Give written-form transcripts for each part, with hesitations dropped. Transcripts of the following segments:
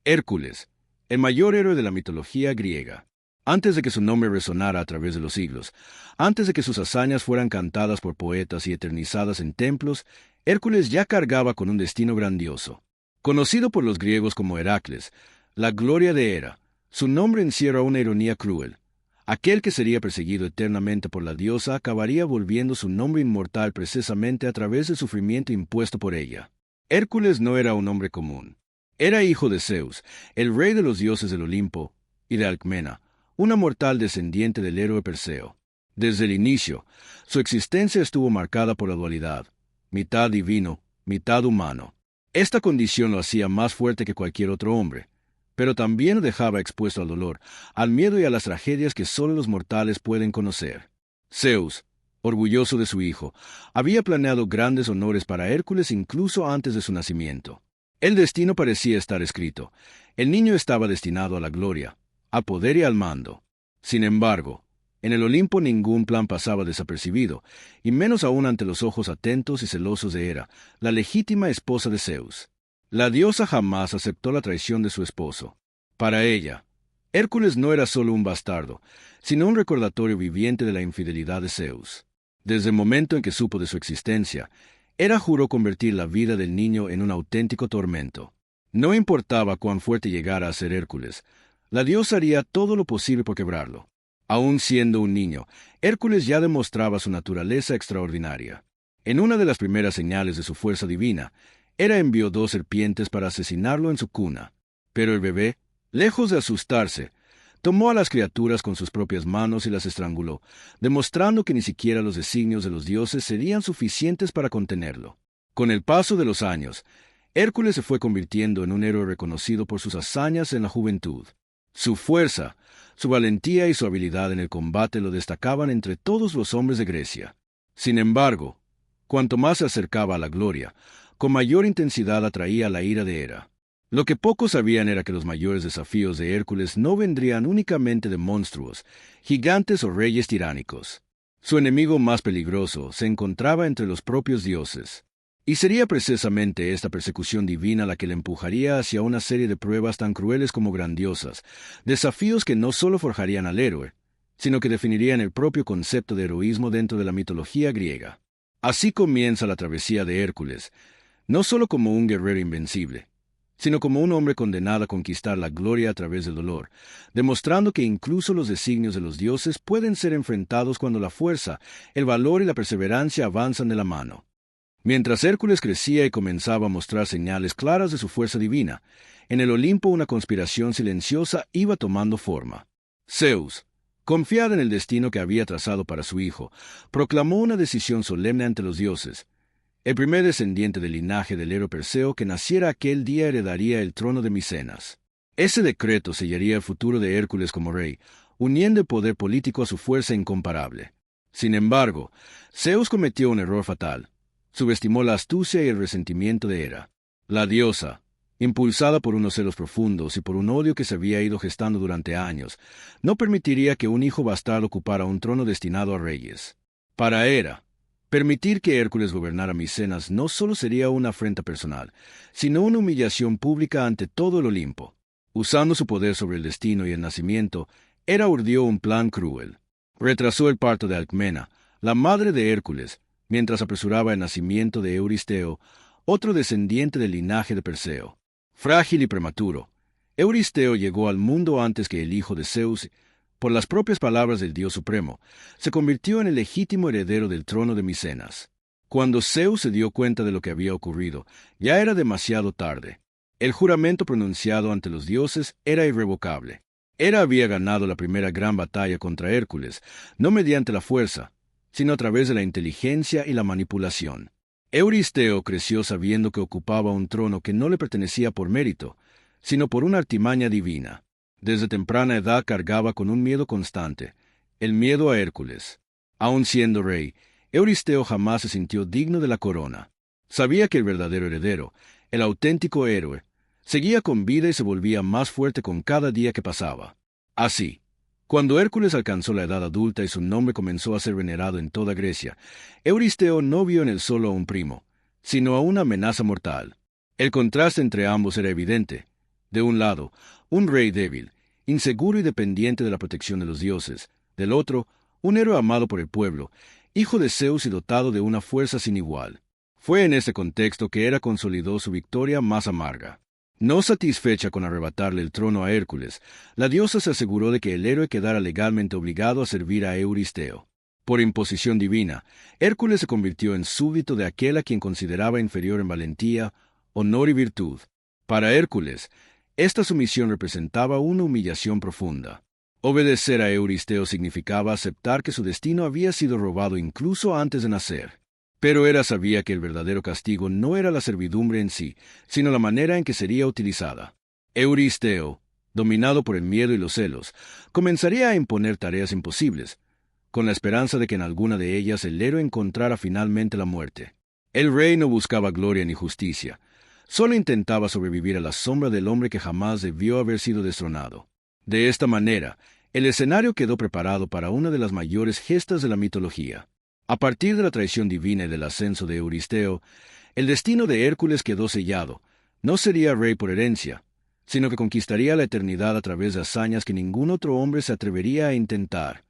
Hércules, el mayor héroe de la mitología griega. Antes de que su nombre resonara a través de los siglos, antes de que sus hazañas fueran cantadas por poetas y eternizadas en templos, Hércules ya cargaba con un destino grandioso. Conocido por los griegos como Heracles, la gloria de Hera, su nombre encierra una ironía cruel. Aquel que sería perseguido eternamente por la diosa acabaría volviendo su nombre inmortal precisamente a través del sufrimiento impuesto por ella. Hércules no era un hombre común. Era hijo de Zeus, el rey de los dioses del Olimpo, y de Alcmena, una mortal descendiente del héroe Perseo. Desde el inicio, su existencia estuvo marcada por la dualidad, mitad divino, mitad humano. Esta condición lo hacía más fuerte que cualquier otro hombre, pero también lo dejaba expuesto al dolor, al miedo y a las tragedias que solo los mortales pueden conocer. Zeus, orgulloso de su hijo, había planeado grandes honores para Hércules incluso antes de su nacimiento. El destino parecía estar escrito. El niño estaba destinado a la gloria, al poder y al mando. Sin embargo, en el Olimpo ningún plan pasaba desapercibido, y menos aún ante los ojos atentos y celosos de Hera, la legítima esposa de Zeus. La diosa jamás aceptó la traición de su esposo. Para ella, Hércules no era solo un bastardo, sino un recordatorio viviente de la infidelidad de Zeus. Desde el momento en que supo de su existencia, Hera juró convertir la vida del niño en un auténtico tormento. No importaba cuán fuerte llegara a ser Hércules, la diosa haría todo lo posible por quebrarlo. Aún siendo un niño, Hércules ya demostraba su naturaleza extraordinaria. En una de las primeras señales de su fuerza divina, Hera envió 2 serpientes para asesinarlo en su cuna. Pero el bebé, lejos de asustarse, tomó a las criaturas con sus propias manos y las estranguló, demostrando que ni siquiera los designios de los dioses serían suficientes para contenerlo. Con el paso de los años, Hércules se fue convirtiendo en un héroe reconocido por sus hazañas en la juventud. Su fuerza, su valentía y su habilidad en el combate lo destacaban entre todos los hombres de Grecia. Sin embargo, cuanto más se acercaba a la gloria, con mayor intensidad atraía la ira de Hera. Lo que pocos sabían era que los mayores desafíos de Hércules no vendrían únicamente de monstruos, gigantes o reyes tiránicos. Su enemigo más peligroso se encontraba entre los propios dioses. Y sería precisamente esta persecución divina la que le empujaría hacia una serie de pruebas tan crueles como grandiosas, desafíos que no solo forjarían al héroe, sino que definirían el propio concepto de heroísmo dentro de la mitología griega. Así comienza la travesía de Hércules, no solo como un guerrero invencible, sino como un hombre condenado a conquistar la gloria a través del dolor, demostrando que incluso los designios de los dioses pueden ser enfrentados cuando la fuerza, el valor y la perseverancia avanzan de la mano. Mientras Hércules crecía y comenzaba a mostrar señales claras de su fuerza divina, en el Olimpo una conspiración silenciosa iba tomando forma. Zeus, confiado en el destino que había trazado para su hijo, proclamó una decisión solemne ante los dioses. El primer descendiente del linaje del héroe Perseo que naciera aquel día heredaría el trono de Micenas. Ese decreto sellaría el futuro de Hércules como rey, uniendo el poder político a su fuerza incomparable. Sin embargo, Zeus cometió un error fatal. Subestimó la astucia y el resentimiento de Hera. La diosa, impulsada por unos celos profundos y por un odio que se había ido gestando durante años, no permitiría que un hijo bastardo ocupara un trono destinado a reyes. Para Hera, permitir que Hércules gobernara Micenas no solo sería una afrenta personal, sino una humillación pública ante todo el Olimpo. Usando su poder sobre el destino y el nacimiento, Hera urdió un plan cruel. Retrasó el parto de Alcmena, la madre de Hércules, mientras apresuraba el nacimiento de Euristeo, otro descendiente del linaje de Perseo. Frágil y prematuro, Euristeo llegó al mundo antes que el hijo de Zeus. Por las propias palabras del dios supremo, se convirtió en el legítimo heredero del trono de Micenas. Cuando Zeus se dio cuenta de lo que había ocurrido, ya era demasiado tarde. El juramento pronunciado ante los dioses era irrevocable. Hera había ganado la primera gran batalla contra Hércules, no mediante la fuerza, sino a través de la inteligencia y la manipulación. Euristeo creció sabiendo que ocupaba un trono que no le pertenecía por mérito, sino por una artimaña divina. Desde temprana edad cargaba con un miedo constante, el miedo a Hércules. Aun siendo rey, Euristeo jamás se sintió digno de la corona. Sabía que el verdadero heredero, el auténtico héroe, seguía con vida y se volvía más fuerte con cada día que pasaba. Así, cuando Hércules alcanzó la edad adulta y su nombre comenzó a ser venerado en toda Grecia, Euristeo no vio en él solo a un primo, sino a una amenaza mortal. El contraste entre ambos era evidente. De un lado, un rey débil, inseguro y dependiente de la protección de los dioses. Del otro, un héroe amado por el pueblo, hijo de Zeus y dotado de una fuerza sin igual. Fue en este contexto que Hera consolidó su victoria más amarga. No satisfecha con arrebatarle el trono a Hércules, la diosa se aseguró de que el héroe quedara legalmente obligado a servir a Euristeo. Por imposición divina, Hércules se convirtió en súbdito de aquel a quien consideraba inferior en valentía, honor y virtud. Para Hércules, esta sumisión representaba una humillación profunda. Obedecer a Euristeo significaba aceptar que su destino había sido robado incluso antes de nacer. Pero Hera sabía que el verdadero castigo no era la servidumbre en sí, sino la manera en que sería utilizada. Euristeo, dominado por el miedo y los celos, comenzaría a imponer tareas imposibles, con la esperanza de que en alguna de ellas el héroe encontrara finalmente la muerte. El rey no buscaba gloria ni justicia, solo intentaba sobrevivir a la sombra del hombre que jamás debió haber sido destronado. De esta manera, el escenario quedó preparado para una de las mayores gestas de la mitología. A partir de la traición divina y del ascenso de Euristeo, el destino de Hércules quedó sellado. No sería rey por herencia, sino que conquistaría la eternidad a través de hazañas que ningún otro hombre se atrevería a intentar.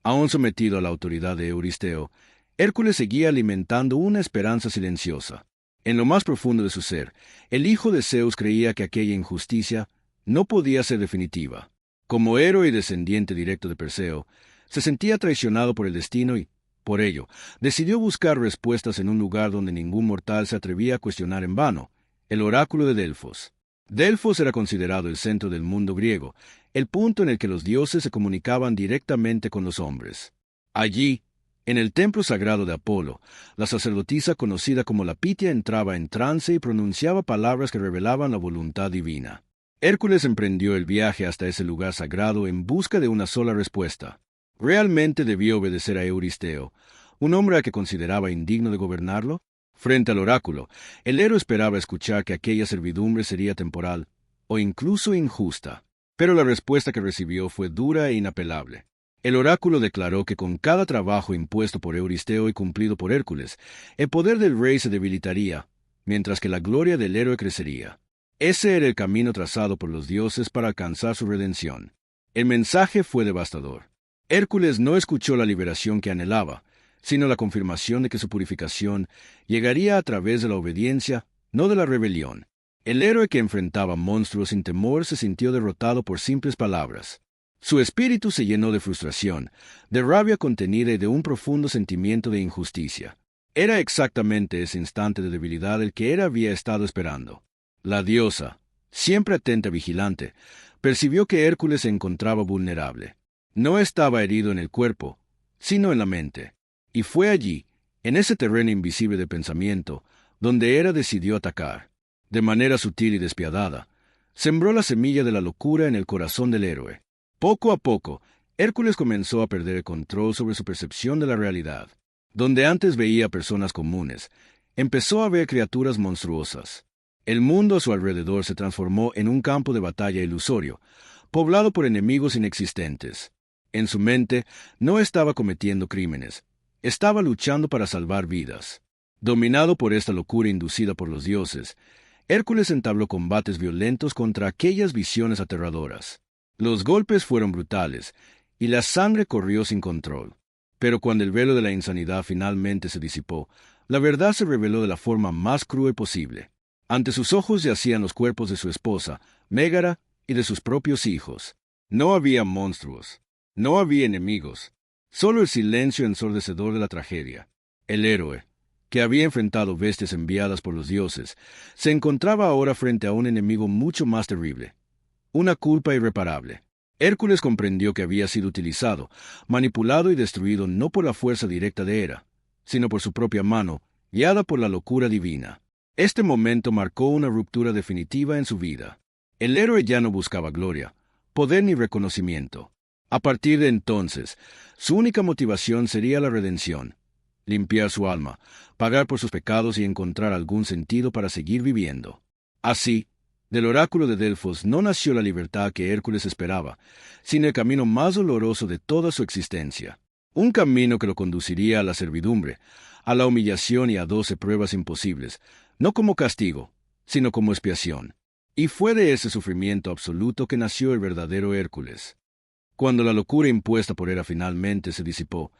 Aún sometido a la autoridad de Euristeo, Hércules seguía alimentando una esperanza silenciosa. En lo más profundo de su ser, el hijo de Zeus creía que aquella injusticia no podía ser definitiva. Como héroe y descendiente directo de Perseo, se sentía traicionado por el destino y, por ello, decidió buscar respuestas en un lugar donde ningún mortal se atrevía a cuestionar en vano, el oráculo de Delfos. Delfos era considerado el centro del mundo griego, el punto en el que los dioses se comunicaban directamente con los hombres. Allí, en el templo sagrado de Apolo, la sacerdotisa conocida como la Pitia entraba en trance y pronunciaba palabras que revelaban la voluntad divina. Hércules emprendió el viaje hasta ese lugar sagrado en busca de una sola respuesta. ¿Realmente debía obedecer a Euristeo, un hombre a que consideraba indigno de gobernarlo? Frente al oráculo, el héroe esperaba escuchar que aquella servidumbre sería temporal, o incluso injusta. Pero la respuesta que recibió fue dura e inapelable. El oráculo declaró que con cada trabajo impuesto por Euristeo y cumplido por Hércules, el poder del rey se debilitaría, mientras que la gloria del héroe crecería. Ese era el camino trazado por los dioses para alcanzar su redención. El mensaje fue devastador. Hércules no escuchó la liberación que anhelaba, sino la confirmación de que su purificación llegaría a través de la obediencia, no de la rebelión. El héroe que enfrentaba monstruos sin temor se sintió derrotado por simples palabras. Su espíritu se llenó de frustración, de rabia contenida y de un profundo sentimiento de injusticia. Era exactamente ese instante de debilidad el que Hera había estado esperando. La diosa, siempre atenta y vigilante, percibió que Hércules se encontraba vulnerable. No estaba herido en el cuerpo, sino en la mente. Y fue allí, en ese terreno invisible de pensamiento, donde Hera decidió atacar. De manera sutil y despiadada, sembró la semilla de la locura en el corazón del héroe. Poco a poco, Hércules comenzó a perder el control sobre su percepción de la realidad. Donde antes veía personas comunes, empezó a ver criaturas monstruosas. El mundo a su alrededor se transformó en un campo de batalla ilusorio, poblado por enemigos inexistentes. En su mente no estaba cometiendo crímenes, estaba luchando para salvar vidas. Dominado por esta locura inducida por los dioses, Hércules entabló combates violentos contra aquellas visiones aterradoras. Los golpes fueron brutales, y la sangre corrió sin control. Pero cuando el velo de la insanidad finalmente se disipó, la verdad se reveló de la forma más cruel posible. Ante sus ojos yacían los cuerpos de su esposa, Mégara, y de sus propios hijos. No había monstruos, no había enemigos, solo el silencio ensordecedor de la tragedia. El héroe, que había enfrentado bestias enviadas por los dioses, se encontraba ahora frente a un enemigo mucho más terrible, una culpa irreparable. Hércules comprendió que había sido utilizado, manipulado y destruido no por la fuerza directa de Hera, sino por su propia mano, guiada por la locura divina. Este momento marcó una ruptura definitiva en su vida. El héroe ya no buscaba gloria, poder ni reconocimiento. A partir de entonces, su única motivación sería la redención, limpiar su alma, pagar por sus pecados y encontrar algún sentido para seguir viviendo. Así, del oráculo de Delfos no nació la libertad que Hércules esperaba, sino el camino más doloroso de toda su existencia. Un camino que lo conduciría a la servidumbre, a la humillación y a 12 pruebas imposibles, no como castigo, sino como expiación. Y fue de ese sufrimiento absoluto que nació el verdadero Hércules. Cuando la locura impuesta por Hera finalmente se disipó,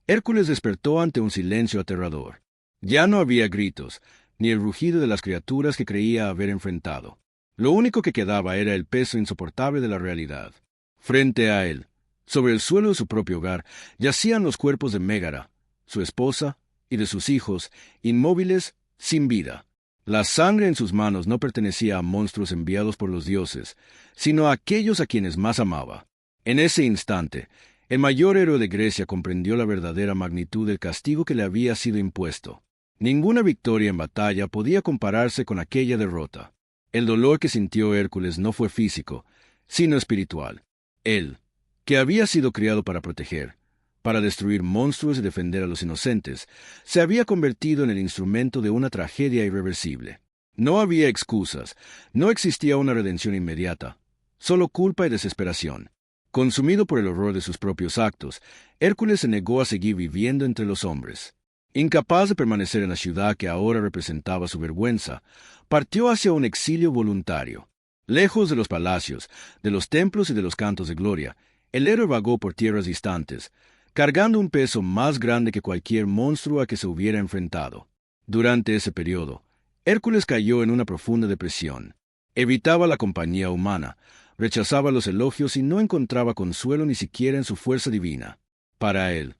Hércules despertó ante un silencio aterrador. Ya no había gritos, ni el rugido de las criaturas que creía haber enfrentado. Lo único que quedaba era el peso insoportable de la realidad. Frente a él, sobre el suelo de su propio hogar, yacían los cuerpos de Mégara, su esposa, y de sus hijos, inmóviles, sin vida. La sangre en sus manos no pertenecía a monstruos enviados por los dioses, sino a aquellos a quienes más amaba. En ese instante, el mayor héroe de Grecia comprendió la verdadera magnitud del castigo que le había sido impuesto. Ninguna victoria en batalla podía compararse con aquella derrota. El dolor que sintió Hércules no fue físico, sino espiritual. Él, que había sido criado para proteger, para destruir monstruos y defender a los inocentes, se había convertido en el instrumento de una tragedia irreversible. No había excusas, no existía una redención inmediata, solo culpa y desesperación. Consumido por el horror de sus propios actos, Hércules se negó a seguir viviendo entre los hombres. Incapaz de permanecer en la ciudad que ahora representaba su vergüenza, partió hacia un exilio voluntario. Lejos de los palacios, de los templos y de los cantos de gloria, el héroe vagó por tierras distantes, cargando un peso más grande que cualquier monstruo a que se hubiera enfrentado. Durante ese periodo, Hércules cayó en una profunda depresión. Evitaba la compañía humana, rechazaba los elogios y no encontraba consuelo ni siquiera en su fuerza divina. Para él,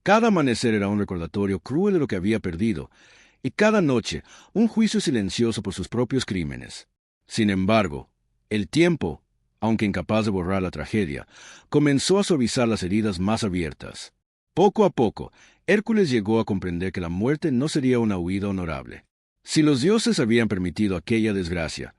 cada amanecer era un recordatorio cruel de lo que había perdido, y cada noche un juicio silencioso por sus propios crímenes. Sin embargo, el tiempo, aunque incapaz de borrar la tragedia, comenzó a suavizar las heridas más abiertas. Poco a poco, Hércules llegó a comprender que la muerte no sería una huida honorable. Si los dioses habían permitido aquella desgracia,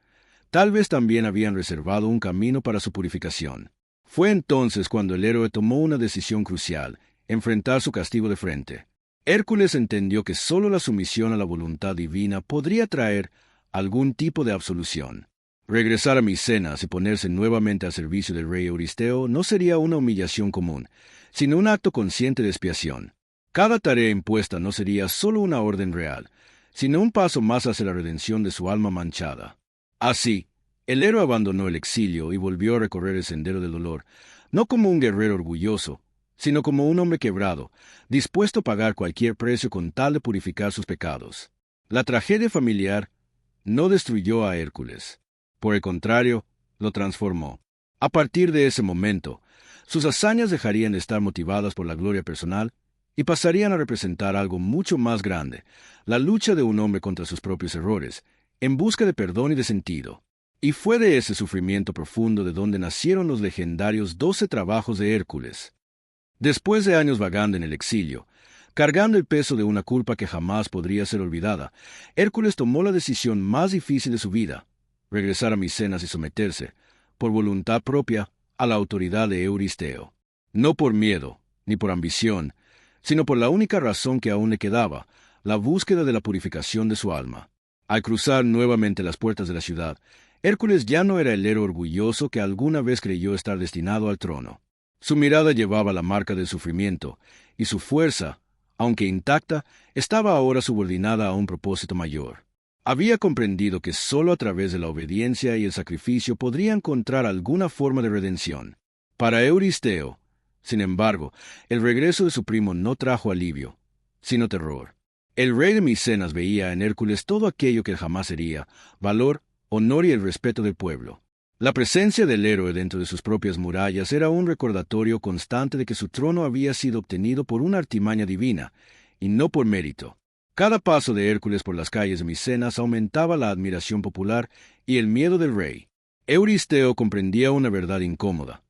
tal vez también habían reservado un camino para su purificación. Fue entonces cuando el héroe tomó una decisión crucial: enfrentar su castigo de frente. Hércules entendió que sólo la sumisión a la voluntad divina podría traer algún tipo de absolución. Regresar a Micenas y ponerse nuevamente al servicio del rey Euristeo no sería una humillación común, sino un acto consciente de expiación. Cada tarea impuesta no sería solo una orden real, sino un paso más hacia la redención de su alma manchada. Así, el héroe abandonó el exilio y volvió a recorrer el sendero del dolor, no como un guerrero orgulloso, sino como un hombre quebrado, dispuesto a pagar cualquier precio con tal de purificar sus pecados. La tragedia familiar no destruyó a Hércules. Por el contrario, lo transformó. A partir de ese momento, sus hazañas dejarían de estar motivadas por la gloria personal y pasarían a representar algo mucho más grande: la lucha de un hombre contra sus propios errores, en busca de perdón y de sentido. Y fue de ese sufrimiento profundo de donde nacieron los legendarios 12 trabajos de Hércules. Después de años vagando en el exilio, cargando el peso de una culpa que jamás podría ser olvidada, Hércules tomó la decisión más difícil de su vida: regresar a Micenas y someterse, por voluntad propia, a la autoridad de Euristeo. No por miedo, ni por ambición, sino por la única razón que aún le quedaba: la búsqueda de la purificación de su alma. Al cruzar nuevamente las puertas de la ciudad, Hércules ya no era el héroe orgulloso que alguna vez creyó estar destinado al trono. Su mirada llevaba la marca del sufrimiento, y su fuerza, aunque intacta, estaba ahora subordinada a un propósito mayor. Había comprendido que sólo a través de la obediencia y el sacrificio podría encontrar alguna forma de redención. Para Euristeo, sin embargo, el regreso de su primo no trajo alivio, sino terror. El rey de Micenas veía en Hércules todo aquello que él jamás sería: valor, honor y el respeto del pueblo. La presencia del héroe dentro de sus propias murallas era un recordatorio constante de que su trono había sido obtenido por una artimaña divina, y no por mérito. Cada paso de Hércules por las calles de Micenas aumentaba la admiración popular y el miedo del rey. Euristeo comprendía una verdad incómoda.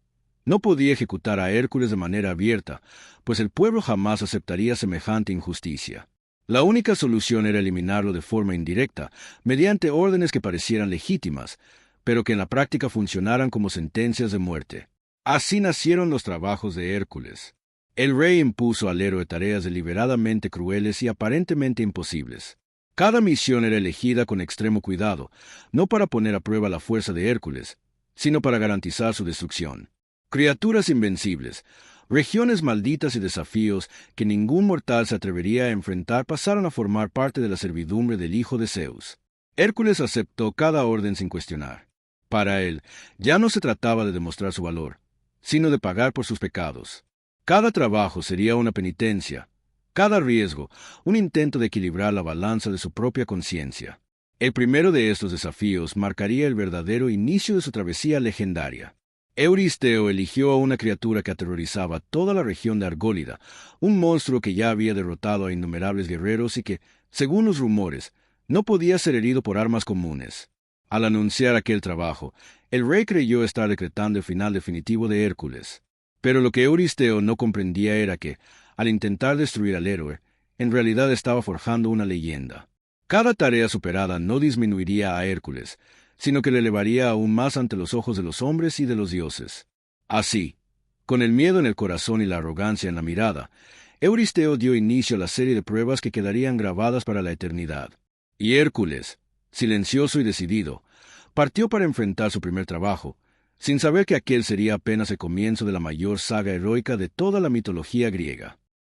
No podía ejecutar a Hércules de manera abierta, pues el pueblo jamás aceptaría semejante injusticia. La única solución era eliminarlo de forma indirecta, mediante órdenes que parecieran legítimas, pero que en la práctica funcionaran como sentencias de muerte. Así nacieron los trabajos de Hércules. El rey impuso al héroe tareas deliberadamente crueles y aparentemente imposibles. Cada misión era elegida con extremo cuidado, no para poner a prueba la fuerza de Hércules, sino para garantizar su destrucción. Criaturas invencibles, regiones malditas y desafíos que ningún mortal se atrevería a enfrentar pasaron a formar parte de la servidumbre del hijo de Zeus. Hércules aceptó cada orden sin cuestionar. Para él, ya no se trataba de demostrar su valor, sino de pagar por sus pecados. Cada trabajo sería una penitencia, cada riesgo, un intento de equilibrar la balanza de su propia conciencia. El primero de estos desafíos marcaría el verdadero inicio de su travesía legendaria. Euristeo eligió a una criatura que aterrorizaba toda la región de Argólida, un monstruo que ya había derrotado a innumerables guerreros y que, según los rumores, no podía ser herido por armas comunes. Al anunciar aquel trabajo, el rey creyó estar decretando el final definitivo de Hércules. Pero lo que Euristeo no comprendía era que, al intentar destruir al héroe, en realidad estaba forjando una leyenda. Cada tarea superada no disminuiría a Hércules, sino que le elevaría aún más ante los ojos de los hombres y de los dioses. Así, con el miedo en el corazón y la arrogancia en la mirada, Euristeo dio inicio a la serie de pruebas que quedarían grabadas para la eternidad. Y Hércules, silencioso y decidido, partió para enfrentar su primer trabajo, sin saber que aquel sería apenas el comienzo de la mayor saga heroica de toda la mitología griega.